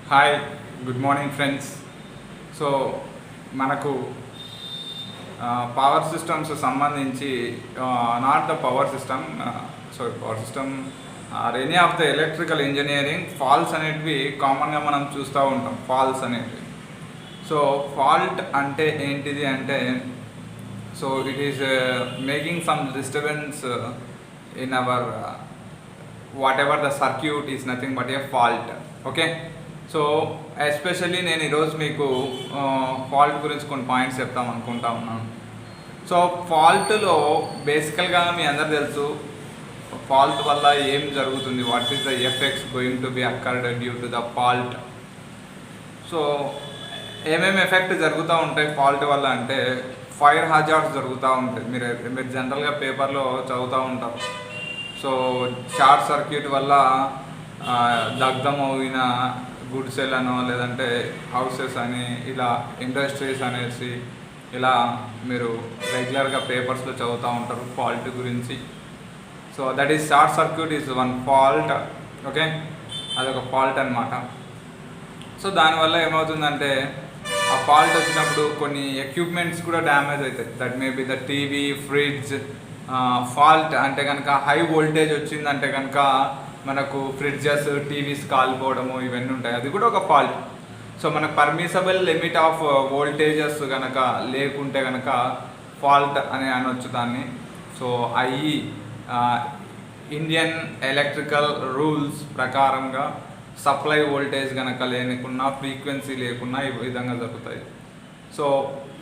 Hi, good morning friends. So మనకు power systems సంబంధించి not the power system power system or any of the electrical engineering faults అనేటివి కామన్గా మనం చూస్తూ ఉంటాం. ఫాల్ట్స్ అనేటివి. సో ఫాల్ట్ అంటే ఏంటిది అంటే so it is making some disturbance in our what ever the circuit is nothing but A fault. Okay, so especially నేను ఈరోజు మీకు ఫాల్ట్ గురించి కొన్ని పాయింట్స్ చెప్తాం అనుకుంటా ఉన్నాను. సో ఫాల్ట్లో బేసికల్గా మీ అందరు తెలుసు ఫాల్ట్ వల్ల ఏం జరుగుతుంది, what is the effects going to B occurred due to the fault. So ఏమేమి ఎఫెక్ట్ జరుగుతూ ఉంటాయి ఫాల్ట్ వల్ల అంటే ఫైర్ హజార్డ్స్ జరుగుతూ ఉంటాయి. మీరు జనరల్గా పేపర్లో చదువుతూ ఉంటారు. సో షార్ట్ సర్క్యూట్ వల్ల దగ్ధమవుయిన గుడ్సెలను లేదంటే హౌసెస్ అని ఇలా ఇండస్ట్రీస్ అనేసి ఇలా మీరు రెగ్యులర్గా పేపర్స్లో చదువుతూ ఉంటారు ఫాల్ట్ గురించి. So that is short circuit is one fault. Okay, అదొక ఫాల్ట్ అనమాట. సో దానివల్ల ఏమవుతుందంటే ఆ ఫాల్ట్ వచ్చినప్పుడు కొన్ని ఎక్విప్మెంట్స్ కూడా డ్యామేజ్ అవుతాయి. That may be the TV, fridge. Fault అంటే కనుక హై వోల్టేజ్ వచ్చిందంటే కనుక మనకు ఫ్రిడ్జెస్, టీవీస్ కాలిపోవడము ఇవన్నీ ఉంటాయి. అది కూడా ఒక ఫాల్ట్. సో మనకు పర్మిసబుల్ లిమిట్ ఆఫ్ వోల్టేజెస్ కనుక లేకుంటే కనుక ఫాల్ట్ అని అనొచ్చు దాన్ని. సో ఇండియన్ ఎలక్ట్రికల్ రూల్స్ ప్రకారంగా సప్లై వోల్టేజ్ కనుక లేకున్నా, ఫ్రీక్వెన్సీ లేకున్నా ఈ విధంగా జరుగుతాయి. సో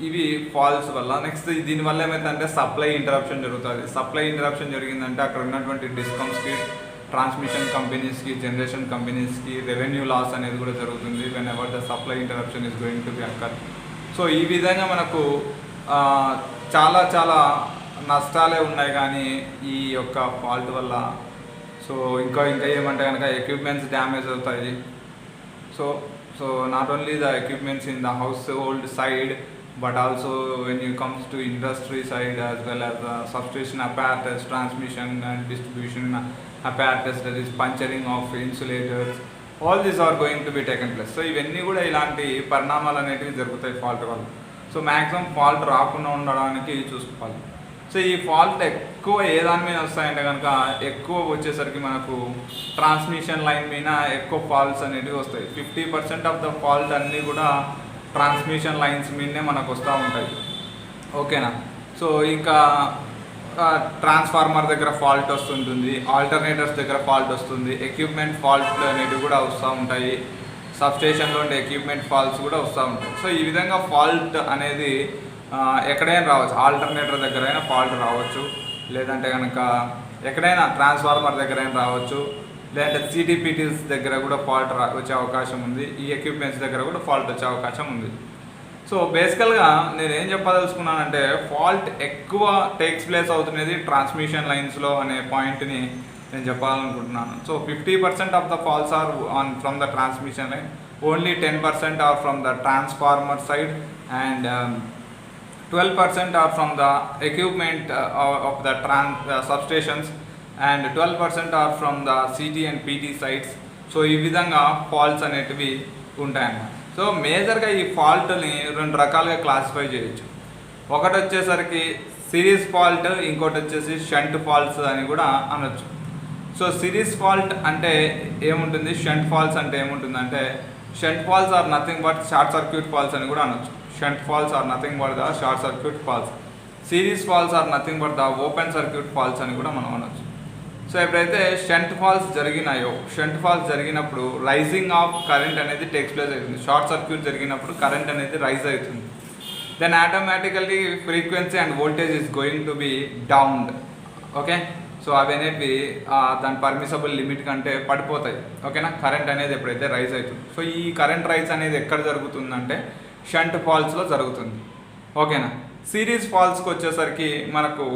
ఇవి ఫాల్ట్స్ వల్ల. నెక్స్ట్ దీనివల్ల ఏమైందంటే సప్లై ఇంటరప్షన్ జరుగుతుంది. సప్లై ఇంటరప్షన్ జరిగిందంటే అక్కడ ఉన్నటువంటి డిస్కమ్స్కి, ట్రాన్స్మిషన్ కంపెనీస్కి, జనరేషన్ కంపెనీస్కి రెవెన్యూ లాస్ అనేది కూడా జరుగుతుంది whenever the supply interruption is going to be occur. So ఈ విధంగా మనకు చాలా చాలా నష్టాలే ఉన్నాయి కానీ ఈ యొక్క ఫాల్ట్ వల్ల. సో ఇంకా ఏమంటే కనుక ఎక్విప్మెంట్స్ డ్యామేజ్ అవుతాయి. So not only the equipments in the house hold side but also when it comes to industry side as well as substation apparatus, transmission and distribution apparatus, that is puncturing of insulators, all these are going to be taken place. So ఇవన్నీ కూడా ఇలాంటి పరిణామాలు అనేటివి జరుగుతాయి fault వల్ల. So maximum fault రాకుండా ఉండడానికి చూసుకోవాలి. సో ఈ ఫాల్ట్ ఎక్కువ ఏ దాని మీద వస్తాయంటే కనుక ఎక్కువ వచ్చేసరికి మనకు ట్రాన్స్మిషన్ లైన్ మీద ఎక్కువ ఫాల్ట్స్ అనేటివి వస్తాయి. 50% ఆఫ్ ద ఫాల్ట్ అన్నీ కూడా ట్రాన్స్మిషన్ లైన్స్ మీదనే మనకు వస్తూ ఉంటాయి. ఓకేనా. సో ఇంకా ట్రాన్స్ఫార్మర్ దగ్గర ఫాల్ట్ వస్తుంటుంది, ఆల్టర్నేటర్స్ దగ్గర ఫాల్ట్ వస్తుంది, ఎక్విప్మెంట్ ఫాల్ట్ అనేవి కూడా వస్తూ ఉంటాయి, సబ్స్టేషన్లో ఉండే ఎక్విప్మెంట్ ఫాల్ట్స్ కూడా వస్తూ ఉంటాయి. సో ఈ విధంగా ఫాల్ట్ అనేది ఎక్కడైనా రావచ్చు. ఆల్టర్నేటర్ దగ్గర అయినా ఫాల్ట్ రావచ్చు, లేదంటే కనుక ఎక్కడైనా ట్రాన్స్ఫార్మర్ దగ్గర అయినా రావచ్చు, లేదంటే సిటీపీటీస్ దగ్గర కూడా ఫాల్ట్ వచ్చే అవకాశం ఉంది. ఈ ఎక్విప్మెంట్స్ దగ్గర కూడా ఫాల్ట్ వచ్చే అవకాశం ఉంది. సో బేసికల్గా నేను ఏం చెప్పదలుచుకున్నానంటే ఫాల్ట్ ఎక్కువ టేక్స్ ప్లేస్ అవుతున్నది ట్రాన్స్మిషన్ లైన్స్లో అనే పాయింట్ని నేను చెప్పాలనుకుంటున్నాను. So 50% of the faults are from the transmission line, only 10% are from the transformer side and 12% are from the equipment of the substations and 12% are from the CT and PT sites. So ఈ విధంగా faults అనేటివి ఉంటాయన్నమాట. So మేజర్గా ఈ ఫాల్ట్ని 2 రకాలుగా classify చేయొచ్చు. ఒకటి వచ్చేసరికి సిరీస్ ఫాల్ట్, ఇంకోటి వచ్చేసి షంట్ ఫాల్ట్స్ అని కూడా అనొచ్చు. సో సిరీస్ ఫాల్ట్ అంటే ఏముంటుంది, షంట్ ఫాల్ట్స్ అంటే ఏముంటుందంటే shunt faults are nothing but short circuit faults అని కూడా అనొచ్చు. Shunt faults are nothing but the short circuit faults. Series faults are nothing but the open circuit faults అని కూడా మనం అనొచ్చు. సో ఎప్పుడైతే షంట్ ఫాల్ట్స్ జరిగినాయో, షంట్ ఫాల్ట్స్ జరిగినప్పుడు రైజింగ్ ఆఫ్ కరెంట్ అనేది టేక్స్ ప్లేస్ అవుతుంది. షార్ట్ సర్క్యూట్ జరిగినప్పుడు కరెంట్ అనేది రైజ్ అవుతుంది. Then automatically frequency and voltage is going to be down. Okay, so అవి అనేవి దాని పర్మిసబుల్ లిమిట్ కంటే పడిపోతాయి. ఓకేనా, కరెంట్ అనేది ఎప్పుడైతే రైజ్ అవుతుంది. సో ఈ కరెంట్ రైజ్ అనేది ఎక్కడ జరుగుతుందంటే షంట్ ఫాల్ట్స్లో జరుగుతుంది. ఓకేనా. సిరీస్ ఫాల్ట్స్కి వచ్చేసరికి మనకు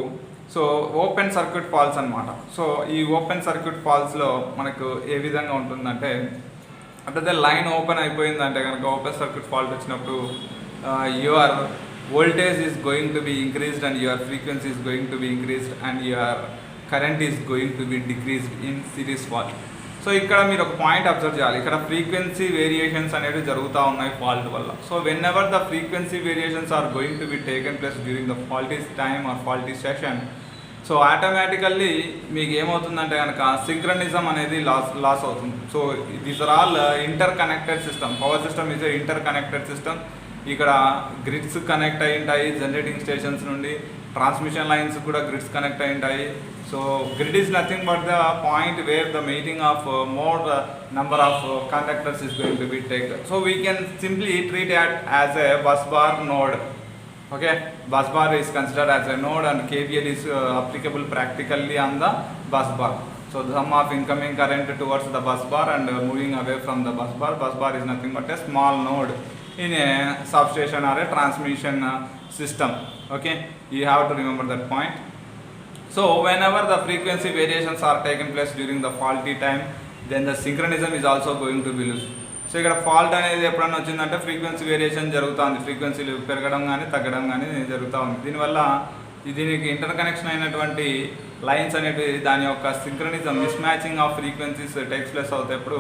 సో ఓపెన్ సర్క్యూట్ ఫాల్ట్స్ అనమాట. సో ఈ ఓపెన్ సర్క్యూట్ ఫాల్ట్స్లో మనకు ఏ విధంగా ఉంటుందంటే అంటే లైన్ ఓపెన్ అయిపోయిందంటే కనుక ఓపెన్ సర్క్యూట్ ఫాల్ట్ వచ్చినప్పుడు your voltage is going to be increased and your frequency is going to be increased and your current is going to be decreased in series fault. So ఇక్కడ మీరు ఒక point observe చేయాలి, ఇక్కడ frequency variations అనేవి జరుగుతూ ఉన్నాయి fault వల్ల. So whenever the frequency variations are going to be taken place during the faulty time or faulty session, so automatically మీకు ఏమవుతుందంటే కనుక సింక్రనిజం అనేది లాస్ అవుతుంది. So these are all interconnected system. Power system is interconnected system. ఇక్కడ grids connect అయి ఉంటాయి, generating stations నుండి transmission lines కూడా గ్రిడ్స్ కనెక్ట్ అయి ఉంటాయి. So grid is nothing but the point where the meeting of more number of conductors is going to be taken. So we can simply treat it as a bus bar node. Okay, bus bar is considered as a node and KVL is applicable practically on the bus bar. So the sum of incoming current towards the bus bar and moving away from the bus bar. Bus bar is nothing but a small node in a substation or a transmission system. Okay, you have to remember that point. So whenever the frequency variations are taken place during the faulty time, then the synchronism is also going to be loose. So ఇక్కడ fault అనేది ఎప్పుడన్నా వచ్చిందంటే frequency variation జరుగుతుంది, ఫ్రీక్వెన్సీలు పెరగడం కానీ తగ్గడం కానీ జరుగుతూ ఉంది. దీనివల్ల దీనికి ఇంటర్ కనెక్షన్ అయినటువంటి లైన్స్ అనేవి దాని యొక్క synchronism mismatching of frequencies takes place అవుతాయప్పుడు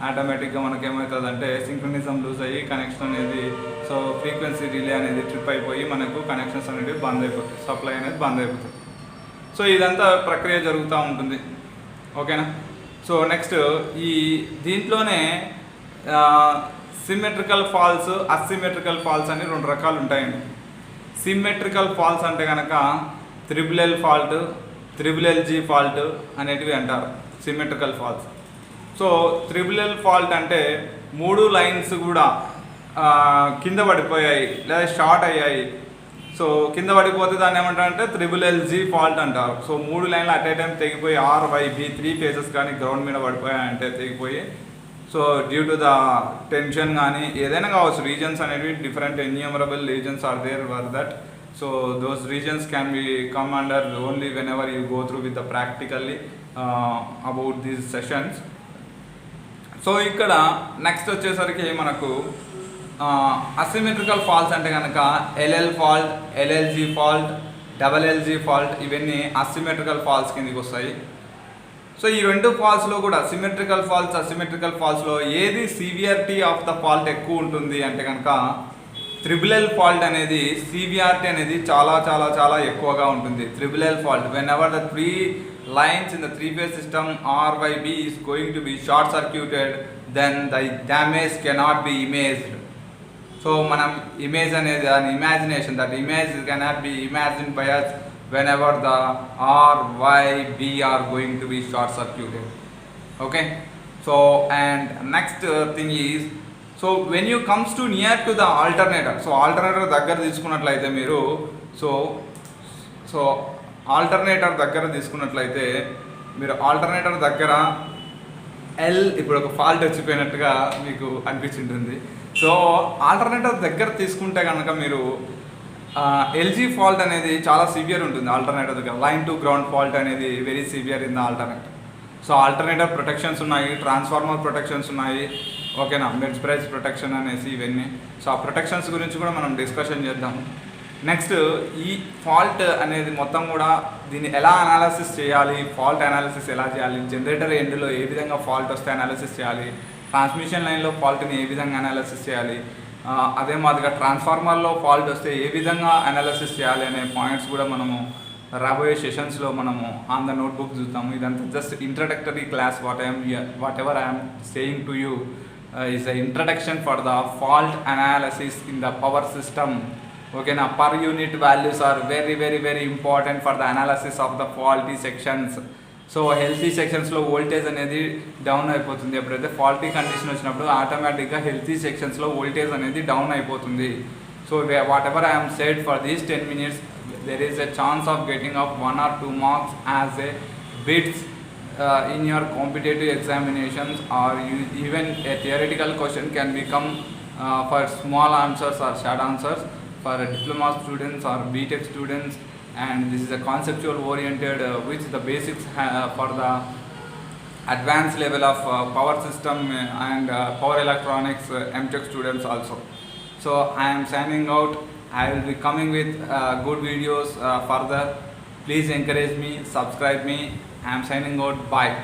ఆటోమేటిక్గా మనకి ఏమవుతుందంటే సింక్రనిజం లూజ్ అయ్యి కనెక్షన్ అనేది, సో ఫ్రీక్వెన్సీ రిలే అనేది ట్రిప్ అయిపోయి మనకు కనెక్షన్స్ అనేవి బంద్ అయిపోతాయి, సప్లై అనేది బంద్ అయిపోతుంది. సో ఇదంతా ప్రక్రియ జరుగుతూ ఉంటుంది. ఓకేనా. సో నెక్స్ట్ ఈ దీంట్లోనే సిమెట్రికల్ ఫాల్స్, అసిమెట్రికల్ ఫాల్స్ అని రెండు రకాలు ఉంటాయండి. సిమెట్రికల్ ఫాల్స్ అంటే కనుక త్రిబుల్ ఫాల్ట్, త్రిబుల్ ఫాల్ట్ అనేటివి అంటారు symmetrical faults. So triple fault అంటే మూడు లైన్స్ కూడా కింద పడిపోయాయి లేదా షార్ట్ అయ్యాయి. సో కింద పడిపోతే దాన్ని ఏమంటారంటే త్రిబుల్ ఫాల్ట్ అంటారు. సో మూడు లైన్లు అట్ ఏ టైం తెగిపోయి RYB 3 ఫేజెస్ కానీ గ్రౌండ్ మీద పడిపోయాయంటే తెగిపోయి, so due to the tension కానీ ఏదైనా కావచ్చు, రీజన్స్ అనేవి different enumerable reasons are there for that. So those reasons can become under only whenever you go through with the practically about these sessions. So ఇక్కడ next వచ్చేసరికి మనకు asymmetrical faults అంటే కనుక LL fault, LLG fault, LLG fault, ఇవన్నీ asymmetrical faults కిందకి వస్తాయి. So ఈ రెండు ఫాల్ట్స్లో కూడా సిమెట్రికల్ ఫాల్ట్స్, అసిమెట్రికల్ ఫాల్ట్స్లో ఏది సివియారిటీ ఆఫ్ ద ఫాల్ట్ ఎక్కువ ఉంటుంది అంటే కనుక త్రిబుల్ ఫాల్ట్ అనేది సివియారిటీ అనేది చాలా చాలా చాలా ఎక్కువగా ఉంటుంది. Triple fault when ever the 3 lines in the 3-phase system RYB is going to be short circuited, then the damage cannot be imaged. So మనం ఇమేజ్ అనేది an imagination, that image cannot be imagined by us whenever the RYB are going to be short circuited. Okay, so and next thing is, so when you comes to near to the alternator, so alternator దగ్గర తీసుకున్నట్లయితే మీరు so alternator దగ్గర తీసుకున్నట్లయితే మీరు alternator దగ్గర ఇప్పుడు ఒక fault వచ్చిపోయినట్టుగా మీకు అనిపించింటుంది. సో ఆల్టర్నేటర్ దగ్గర తీసుకుంటే కనుక మీరు LG ఫాల్ట్ అనేది చాలా సివియర్ ఉంటుంది ఆల్టర్నేటర్ దగ్గర. లైన్ టు గ్రౌండ్ ఫాల్ట్ అనేది very severe in the alternator. So alternator protections ఉన్నాయి, ట్రాన్స్ఫార్మర్ ప్రొటెక్షన్స్ ఉన్నాయి, ఓకేనా, మిడ్ స్ప్రెడ్స్ ప్రొటెక్షన్ అనేసి ఇవన్నీ. సో ఆ ప్రొటెక్షన్స్ గురించి కూడా మనం డిస్కషన్ చేద్దాం. నెక్స్ట్ ఈ ఫాల్ట్ అనేది మొత్తం కూడా దీన్ని ఎలా అనాలిసిస్ చేయాలి, ఫాల్ట్ అనాలిసిస్ ఎలా చేయాలి, జనరేటర్ ఎండ్లో ఏ విధంగా ఫాల్ట్ వస్తే అనాలిసిస్ చేయాలి, ట్రాన్స్మిషన్ లైన్లో ఫాల్ట్ని ఏ విధంగా అనాలిసిస్ చేయాలి, అదే మాదిరిగా ట్రాన్స్ఫార్మర్లో ఫాల్ట్ వస్తే ఏ విధంగా అనాలిసిస్ చేయాలి అనే పాయింట్స్ కూడా మనము రాబోయే సెషన్స్లో మనము ఆన్ ద నోట్బుక్ చూద్దాము. ఇదంతా just introductory class. Whatever I'm saying to you is the introduction for the fault analysis in the power system. ఓకేనా. Per unit values are very very very important for the analysis of the faulty sections. So healthy సెక్షన్స్లో voltage అనేది down అయిపోతుంది. ఎప్పుడైతే faulty condition వచ్చినప్పుడు ఆటోమేటిక్గా healthy సెక్షన్స్లో voltage అనేది down అయిపోతుంది. So whatever I'm said for these 10 minutes, there is a chance of getting up 1 or 2 marks as a bits in your competitive examinations, or even a theoretical question can become for small answers or short answers for diploma students or BTech students. And this is a conceptual oriented which the basics for the advanced level of power system and power electronics MTech students also. So I am signing out. I will be coming with good videos further. Please encourage me, subscribe me. I am signing out. Bye.